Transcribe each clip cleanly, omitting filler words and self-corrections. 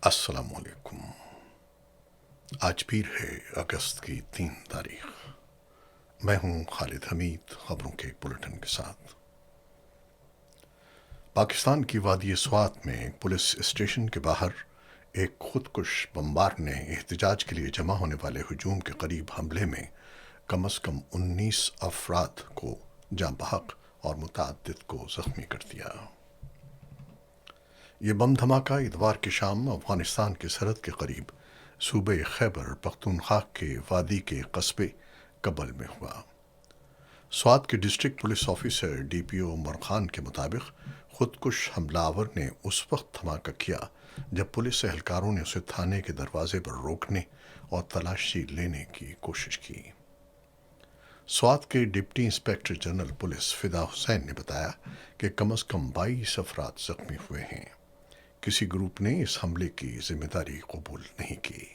السلام علیکم۔ آج پیر ہے اگست کی 3 تاریخ۔ میں ہوں خالد حمید، خبروں کے ایک بلٹن کے ساتھ۔ پاکستان کی وادی سوات میں ایک پولیس اسٹیشن کے باہر ایک خودکش بمبار نے احتجاج کے لیے جمع ہونے والے ہجوم کے قریب حملے میں کم از کم 19 افراد کو جاں بحق اور متعدد کو زخمی کر دیا۔ یہ بم دھماکہ اتوار کی شام افغانستان کی سرحد کے قریب صوبہ خیبر پختونخوا کے وادی کے قصبے کبل میں ہوا۔ سوات کے district police officer D P O Umar Khan کے مطابق خودکش حملہ آور نے اس وقت دھماکہ کیا جب پولیس اہلکاروں نے اسے تھانے کے دروازے پر روکنے اور تلاشی لینے کی کوشش کی۔ سوات کے ڈپٹی انسپکٹر جنرل پولیس فدا حسین نے بتایا کہ کم از کم 22 افراد زخمی ہوئے ہیں۔ کسی گروپ نے اس حملے کی ذمہ داری قبول نہیں کی۔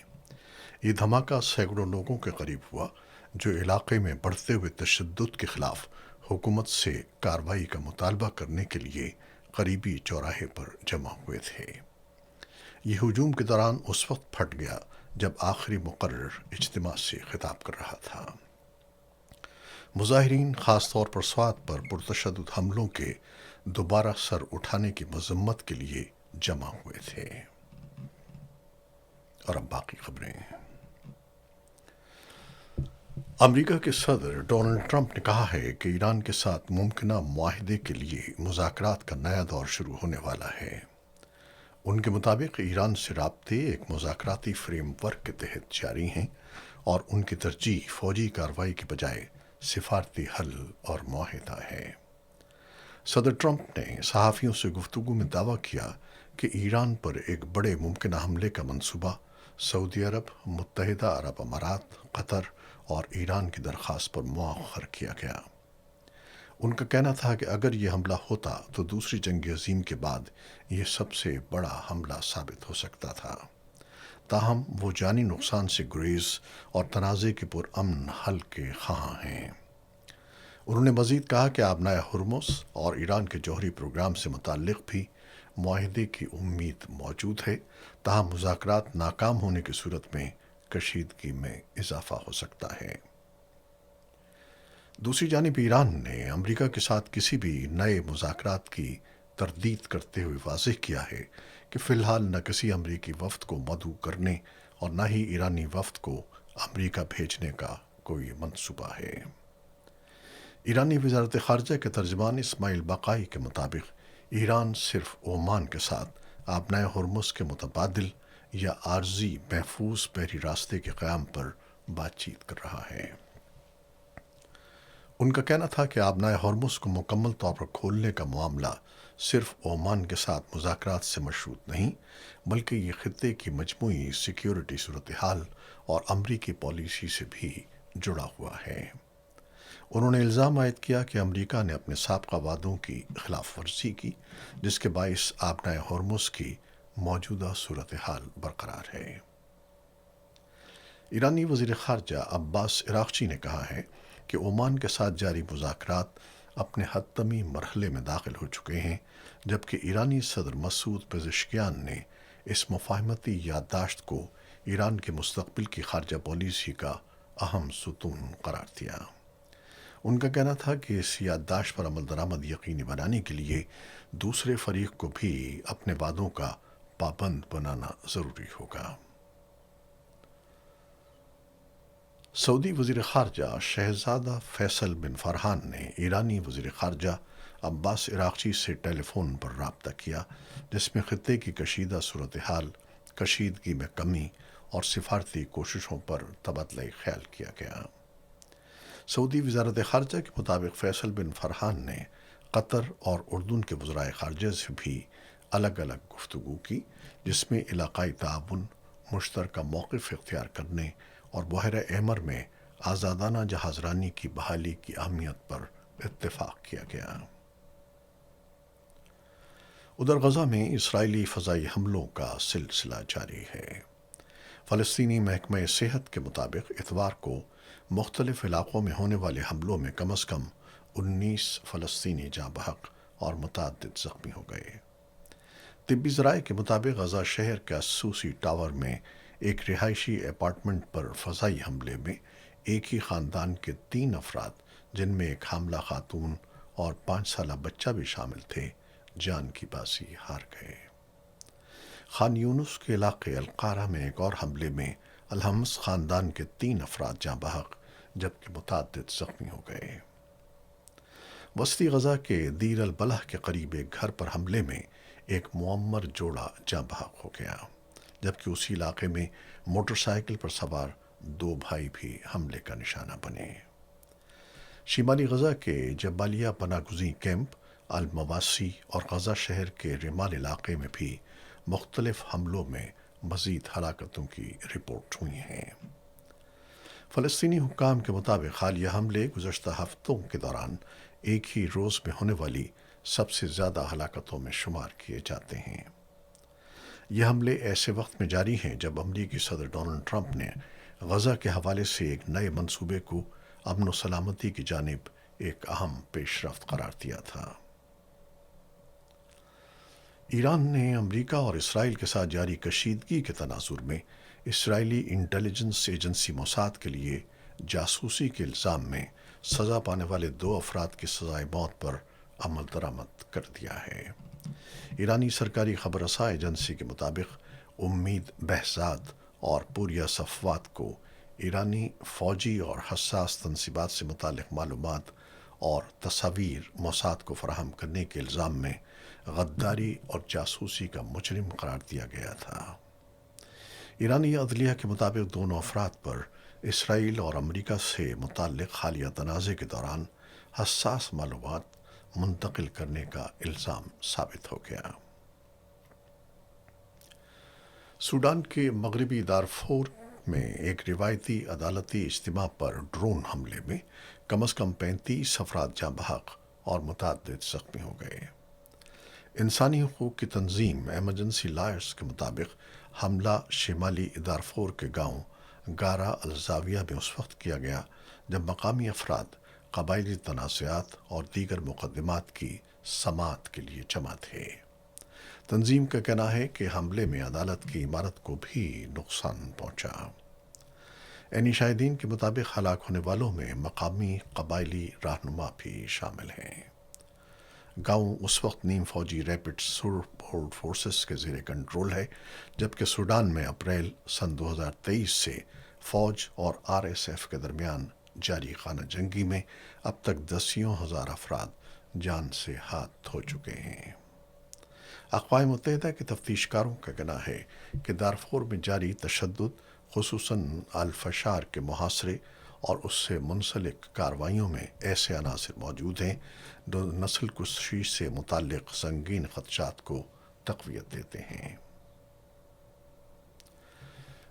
یہ دھماکہ سینکڑوں لوگوں کے قریب ہوا جو علاقے میں بڑھتے ہوئے تشدد کے خلاف حکومت سے کارروائی کا مطالبہ کرنے کے لیے قریبی چوراہے پر جمع ہوئے تھے۔ یہ ہجوم کے دوران اس وقت پھٹ گیا جب آخری مقرر اجتماع سے خطاب کر رہا تھا۔ مظاہرین خاص طور پر سوات پر پرتشدد حملوں کے دوبارہ سر اٹھانے کی مذمت کے لیے جمع ہوئے تھے۔ اور اب باقی خبریں۔ امریکہ کے صدر ڈونلڈ ٹرمپ نے کہا ہے کہ ایران کے ساتھ ممکنہ معاہدے کے لیے مذاکرات کا نیا دور شروع ہونے والا ہے۔ ان کے مطابق ایران سے رابطے ایک مذاکراتی فریم ورک کے تحت جاری ہیں اور ان کی ترجیح فوجی کارروائی کے بجائے سفارتی حل اور معاہدہ ہے۔ صدر ٹرمپ نے صحافیوں سے گفتگو میں دعویٰ کیا کہ ایران پر ایک بڑے ممکنہ حملے کا منصوبہ سعودی عرب، متحدہ عرب امارات، قطر اور ایران کی درخواست پر مؤخر کیا گیا۔ ان کا کہنا تھا کہ اگر یہ حملہ ہوتا تو دوسری جنگ عظیم کے بعد یہ سب سے بڑا حملہ ثابت ہو سکتا تھا۔ تاہم وہ جانی نقصان سے گریز اور تنازع کے پرامن حل کے خواہاں ہیں۔ انہوں نے مزید کہا کہ آبنائے ہرمز اور ایران کے جوہری پروگرام سے متعلق بھی معاہدے کی امید موجود ہے، تاہم مذاکرات ناکام ہونے کی صورت میں کشیدگی میں اضافہ ہو سکتا ہے۔ دوسری جانب ایران نے امریکہ کے ساتھ کسی بھی نئے مذاکرات کی تردید کرتے ہوئے واضح کیا ہے کہ فی الحال نہ کسی امریکی وفد کو مدعو کرنے اور نہ ہی ایرانی وفد کو امریکہ بھیجنے کا کوئی منصوبہ ہے۔ ایرانی وزارت خارجہ کے ترجمان اسماعیل بقائی کے مطابق ایران صرف عمان کے ساتھ آبنائے ہرمز کے متبادل یا عارضی محفوظ بحری راستے کے قیام پر بات چیت کر رہا ہے۔ ان کا کہنا تھا کہ آبنائے ہرمز کو مکمل طور پر کھولنے کا معاملہ صرف عمان کے ساتھ مذاکرات سے مشروط نہیں، بلکہ یہ خطے کی مجموعی سیکیورٹی صورتحال اور امریکی پالیسی سے بھی جڑا ہوا ہے۔ انہوں نے الزام عائد کیا کہ امریکہ نے اپنے سابقہ وعدوں کی خلاف ورزی کی، جس کے باعث آبنائے ہرمز کی موجودہ صورتحال برقرار ہے۔ ایرانی وزیر خارجہ عباس عراقچی نے کہا ہے کہ عمان کے ساتھ جاری مذاکرات اپنے حتمی مرحلے میں داخل ہو چکے ہیں، جبکہ ایرانی صدر مسعود پزشکیان نے اس مفاہمتی یادداشت کو ایران کے مستقبل کی خارجہ پالیسی کا اہم ستون قرار دیا۔ ان کا کہنا تھا کہ اس یادداشت پر عمل درآمد یقینی بنانے کے لیے دوسرے فریق کو بھی اپنے وعدوں کا پابند بنانا ضروری ہوگا۔ سعودی وزیر خارجہ شہزادہ فیصل بن فرحان نے ایرانی وزیر خارجہ عباس عراقچی سے ٹیلی فون پر رابطہ کیا، جس میں خطے کی کشیدہ صورتحال، کشیدگی میں کمی اور سفارتی کوششوں پر تبادلہ خیال کیا گیا۔ سعودی وزارت خارجہ کے مطابق فیصل بن فرحان نے قطر اور اردن کے وزرائے خارجہ سے بھی الگ الگ گفتگو کی، جس میں علاقائی تعاون، مشترکہ موقف اختیار کرنے اور بحیرہ احمر میں آزادانہ جہاز رانی کی بحالی کی اہمیت پر اتفاق کیا گیا۔ ادھر غزہ میں اسرائیلی فضائی حملوں کا سلسلہ جاری ہے۔ فلسطینی محکمہ صحت کے مطابق اتوار کو مختلف علاقوں میں ہونے والے حملوں میں کم از کم 19 فلسطینی جاں بحق اور متعدد زخمی ہو گئے۔ طبی ذرائع کے مطابق غزہ شہر کے اسوسی ٹاور میں ایک رہائشی اپارٹمنٹ پر فضائی حملے میں ایک ہی خاندان کے 3 افراد، جن میں ایک حاملہ خاتون اور 5 سالہ بچہ بھی شامل تھے، جان کی بازی ہار گئے۔ خان یونس کے علاقے القارہ میں ایک اور حملے میں الحمس خاندان کے 3 افراد جاں بحق جبکہ متعدد زخمی ہو گئے۔ وسطی غزہ کے دیر البلح کے قریب ایک گھر پر حملے میں ایک معمر جوڑا جاں بحق ہو گیا، جبکہ اسی علاقے میں موٹر سائیکل پر سوار 2 بھائی بھی حملے کا نشانہ بنے۔ شمالی غزہ کے جبالیہ پناہ گزیں کیمپ، المواسی اور غزہ شہر کے رمال علاقے میں بھی مختلف حملوں میں مزید ہلاکتوں کی رپورٹ ہوئی ہیں۔ فلسطینی حکام کے مطابق حالیہ حملے گزشتہ ہفتوں کے دوران ایک ہی روز میں ہونے والی سب سے زیادہ ہلاکتوں میں شمار کیے جاتے ہیں۔ یہ حملے ایسے وقت میں جاری ہیں جب امریکی صدر ڈونلڈ ٹرمپ نے غزہ کے حوالے سے ایک نئے منصوبے کو امن و سلامتی کی جانب ایک اہم پیش رفت قرار دیا تھا۔ ایران نے امریکہ اور اسرائیل کے ساتھ جاری کشیدگی کے تناظر میں اسرائیلی انٹیلیجنس ایجنسی موساد کے لیے جاسوسی کے الزام میں سزا پانے والے 2 افراد کی سزائے موت پر عمل درآمد کر دیا ہے۔ ایرانی سرکاری خبر رساں ایجنسی کے مطابق امید بہزاد اور پوریا صفوات کو ایرانی فوجی اور حساس تنصیبات سے متعلق معلومات اور تصاویر موساد کو فراہم کرنے کے الزام میں غداری اور جاسوسی کا مجرم قرار دیا گیا تھا۔ ایرانی عدلیہ کے مطابق دونوں افراد پر اسرائیل اور امریکہ سے متعلق حالیہ تنازع کے دوران حساس معلومات منتقل کرنے کا الزام ثابت ہو گیا۔ سوڈان کے مغربی دارفور میں ایک روایتی عدالتی اجتماع پر ڈرون حملے میں کم از کم 35 افراد جاں بحق اور متعدد زخمی ہو گئے۔ انسانی حقوق کی تنظیم ایمرجنسی لائرز کے مطابق حملہ شمالی دارفور کے گاؤں گارا الزاویہ میں اس وقت کیا گیا جب مقامی افراد قبائلی تنازعات اور دیگر مقدمات کی سماعت کے لیے جمع تھے۔ تنظیم کا کہنا ہے کہ حملے میں عدالت کی عمارت کو بھی نقصان پہنچا۔ عینی شاہدین کے مطابق ہلاک ہونے والوں میں مقامی قبائلی رہنما بھی شامل ہیں۔ گاؤں اس وقت نیم فوجی ریپڈ سپورٹ فورسز کے زیر کنٹرول ہے، جبکہ سوڈان میں اپریل سن 2023 سے فوج اور RSF کے درمیان جاری خانہ جنگی میں اب تک 10,000 افراد جان سے ہاتھ دھو چکے ہیں۔ اقوام متحدہ کے تفتیش کاروں کا کہنا ہے کہ دارفور میں جاری تشدد، خصوصاً الفشار کے محاصرے اور اس سے منسلک کارروائیوں میں ایسے عناصر موجود ہیں جو نسل کشی سے متعلق سنگین خدشات کو تقویت دیتے ہیں۔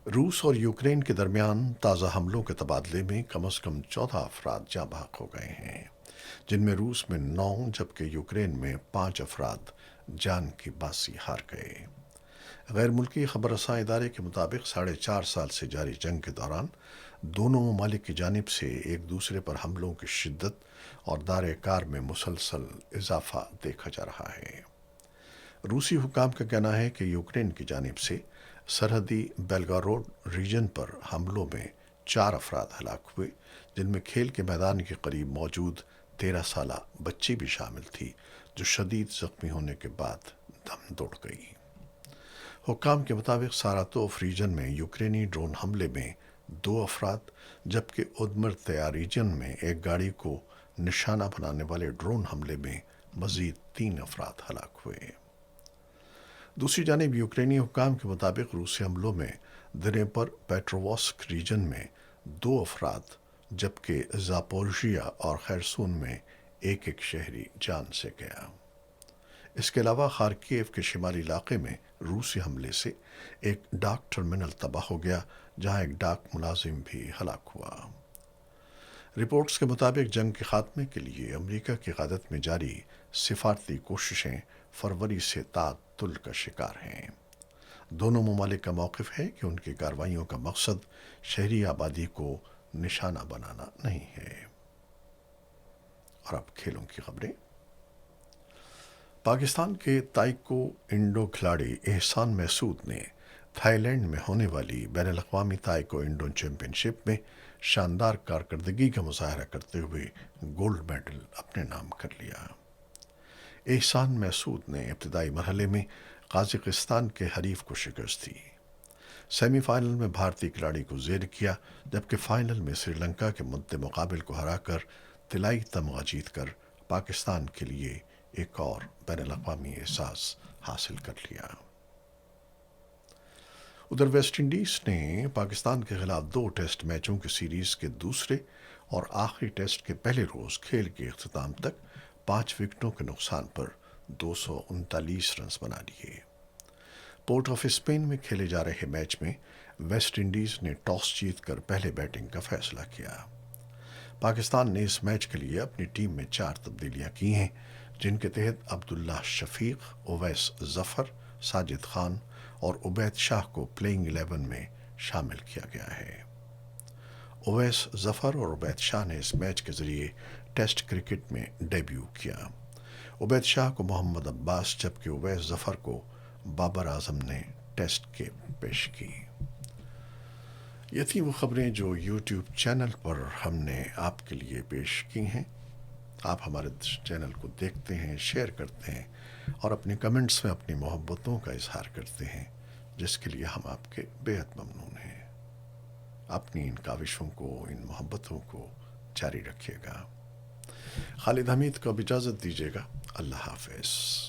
روس اور یوکرین کے درمیان تازہ حملوں کے تبادلے میں کم از کم 14 افراد جاں بحق ہو گئے ہیں، جن میں روس میں 9 جبکہ یوکرین میں 5 افراد جان کی بازی ہار گئے۔ غیر ملکی خبر رساں ادارے کے مطابق 4.5 سال سے جاری جنگ کے دوران دونوں ممالک کی جانب سے ایک دوسرے پر حملوں کی شدت اور دائرۂ کار میں مسلسل اضافہ دیکھا جا رہا ہے۔ روسی حکام کا کہنا ہے کہ یوکرین کی جانب سے سرحدی بیلگاروڈ ریجن پر حملوں میں 4 افراد ہلاک ہوئے، جن میں کھیل کے میدان کے قریب موجود 13 سالہ بچی بھی شامل تھی، جو شدید زخمی ہونے کے بعد دم توڑ گئی۔ حکام کے مطابق ساراتوف ریجن میں یوکرینی ڈرون حملے میں 2 افراد، جبکہ ادمرتیا ریجن میں ایک گاڑی کو نشانہ بنانے والے ڈرون حملے میں مزید 3 افراد ہلاک ہوئے۔ دوسری جانب یوکرینی حکام کے مطابق روسی حملوں میں دنیپر پیٹرووسک ریجن میں 2 افراد، جبکہ زاپورژیا اور خیرسون میں ایک شہری جان سے گیا۔ اس کے علاوہ خارکیو کے شمالی علاقے میں روسی حملے سے ایک ڈاک ٹرمینل تباہ ہو گیا، جہاں ایک ڈاک ملازم بھی ہلاک ہوا۔ رپورٹس کے مطابق جنگ کے خاتمے کے لیے امریکہ کی قیادت میں جاری سفارتی کوششیں فروری سے تعطل کا شکار ہیں۔ دونوں ممالک کا موقف ہے کہ ان کی کارروائیوں کا مقصد شہری آبادی کو نشانہ بنانا نہیں ہے۔ اور اب کھیلوں کی خبریں۔ پاکستان کے تائکو انڈو کھلاڑی احسان محسود نے تھائی لینڈ میں ہونے والی بین الاقوامی تائکو انڈو چیمپئن شپ میں شاندار کارکردگی کا مظاہرہ کرتے ہوئے گولڈ میڈل اپنے نام کر لیا۔ احسان محسود نے ابتدائی مرحلے میں قازقستان کے حریف کو شکست دی، سیمی فائنل میں بھارتی کھلاڑی کو زیر کیا، جبکہ فائنل میں سری لنکا کے مد مقابل کو ہرا کر طلائی تمغہ جیت کر پاکستان کے لیے ایک اور بین الاقوامی اعزاز حاصل کر لیا۔ ادھر ویسٹ انڈیز نے پاکستان کے خلاف 2 ٹیسٹ میچوں کی سیریز کے دوسرے اور آخری ٹیسٹ کے پہلے روز کھیل کے اختتام تک 5 وکٹوں کے نقصان پر 239 رنز بنا لیے۔ پورٹ آف اسپین میں کھیلے جا رہے میچ میں ویسٹ انڈیز نے ٹاس جیت کر پہلے بیٹنگ کا فیصلہ کیا۔ پاکستان نے اس میچ کے لیے اپنی ٹیم میں 4 تبدیلیاں کی ہیں، جن کے تحت عبداللہ شفیق، اویس ظفر، ساجد خان اور عبید شاہ کو پلئنگ 11 میں شامل کیا گیا ہے۔ اویس ظفر اور عبید شاہ نے اس میچ کے ذریعے ٹیسٹ کرکٹ میں ڈیبیو کیا۔ عبید شاہ کو محمد عباس جبکہ اویس ظفر کو بابر اعظم نے ٹیسٹ کے پیش کی۔ یہ تھیں وہ خبریں جو یوٹیوب چینل پر ہم نے آپ کے لیے پیش کی ہیں۔ آپ ہمارے چینل کو دیکھتے ہیں، شیئر کرتے ہیں اور اپنے کمنٹس میں اپنی محبتوں کا اظہار کرتے ہیں، جس کے لیے ہم آپ کے بےحد ممنون ہیں۔ اپنی ان کاوشوں کو، ان محبتوں کو جاری رکھیے گا۔ خالد حمید کو اب اجازت دیجیے گا۔ اللہ حافظ۔